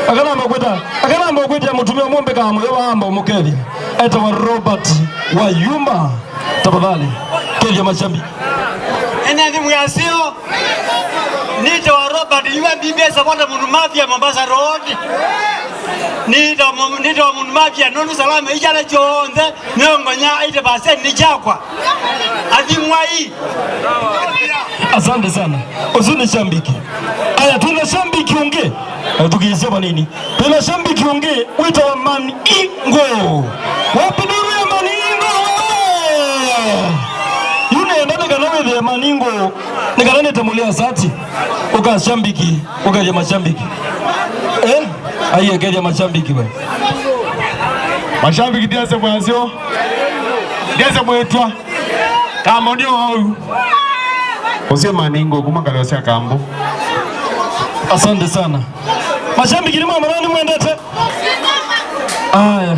Akana mbokweta mutumia mwombe kama yo amba mukeli. Eta wa Robert wa Yuma. Tafadhali. Kelia mashambi. Ena ni mwasio. Nita wa Robert Yuma bibia sabota munu mafia Mombasa Road. Nita wa munu mafia nonu salama ijala jonze. Nyongonya 80% ni chakwa. Adimwai. Asante sana. Usuni shambiki. Aya tuna shambiki unge. Tukisema nini? Tuna shambiki unge wita wa Maningo. Wapi duru ya Maningo? Yune ndani kanawe ya Maningo. Nikalane tamulia sati. Uka shambiki, uka ya mashambiki. Aiye keja mashambiki we. Mashambiki diase mwazio. Diase mwetwa. Kama ndio hau. Ose Maningo kumangala ose kambo. Asante sana. Mashambiki ni mama nani mwendete? Aya.